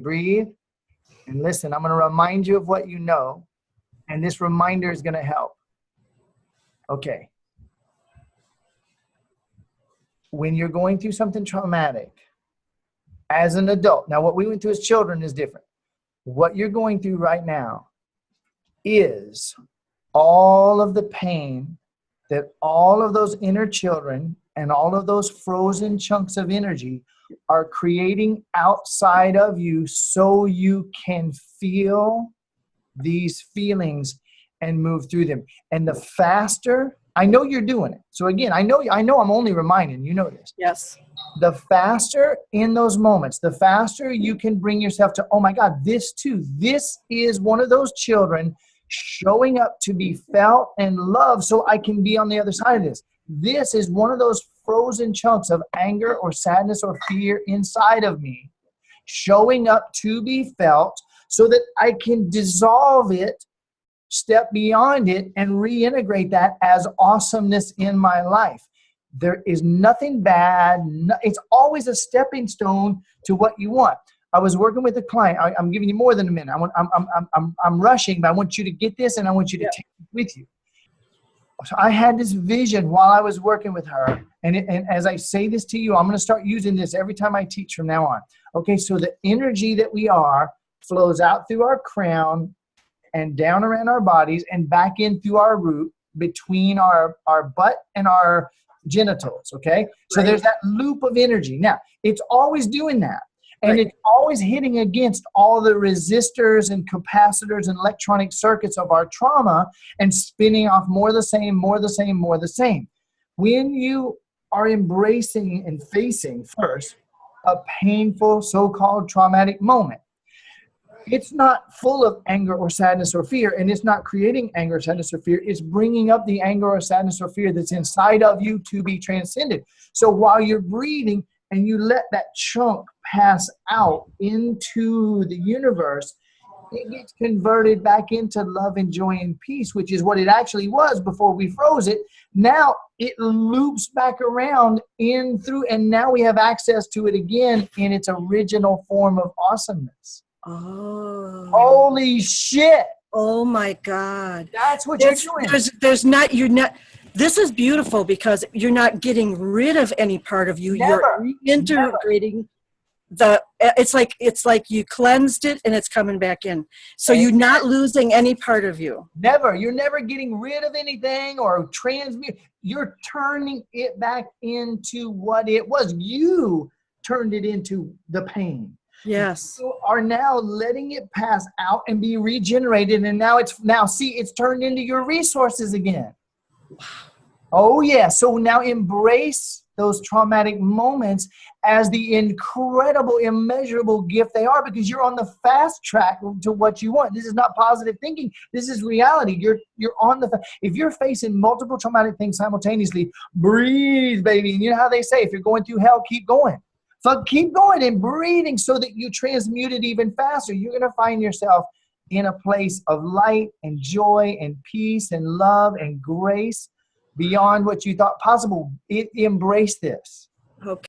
Breathe and listen. I'm going to remind you of what you know, and this reminder is going to help. Okay. When you're going through something traumatic as an adult, now what we went through as children is different. What you're going through right now is all of the pain that all of those inner children and all of those frozen chunks of energy are creating outside of you, so you can feel these feelings and move through them. And the faster, I know you're doing it. So again, I know I'm only reminding you know this. Yes. The faster in those moments, the faster you can bring yourself to, oh my God, this too. This is one of those children showing up to be felt and loved so I can be on the other side of this. This is one of those frozen chunks of anger or sadness or fear inside of me showing up to be felt so that I can dissolve it, step beyond it, and reintegrate that as awesomeness in my life. There is nothing bad. It's always a stepping stone to what you want. I was working with a client. I'm giving you more than a minute. I'm rushing, but I want you to get this and I want you to take it with you. So I had this vision while I was working with her. And as I say this to you, I'm going to start using this every time I teach from now on. Okay, so the energy that we are flows out through our crown and down around our bodies and back in through our root between our butt and our genitals, okay? So there's that loop of energy. Now, it's always doing that. And it's always hitting against all the resistors and capacitors and electronic circuits of our trauma and spinning off more of the same, more of the same, more of the same. When you are embracing and facing first a painful so-called traumatic moment, it's not full of anger or sadness or fear, and it's not creating anger, sadness, or fear. It's bringing up the anger or sadness or fear that's inside of you to be transcended. So while you're breathing and you let that chunk pass out into the universe, it gets converted back into love and joy and peace, which is what it actually was before we froze it. Now it loops back around in through, and now we have access to it again in its original form of awesomeness. Oh. Holy shit. Oh my God. That's what you're doing. You're not, this is beautiful because you're not getting rid of any part of you. Never. You're reintegrating it's like you cleansed it and it's coming back in. So you're not losing any part of you. Never. You're never getting rid of anything or transmute. You're turning it back into what it was. You turned it into the pain. Yes. You are now letting it pass out and be regenerated. And now it's turned into your resources again. Oh yeah. So now embrace those traumatic moments as the incredible, immeasurable gift they are, because you're on the fast track to what you want. This is not positive thinking. This is reality. You're on if you're facing multiple traumatic things simultaneously, breathe, baby. And you know how they say, if you're going through hell, keep going. So keep going and breathing so that you transmute it even faster. You're going to find yourself in a place of light and joy and peace and love and grace beyond what you thought possible. Embrace this.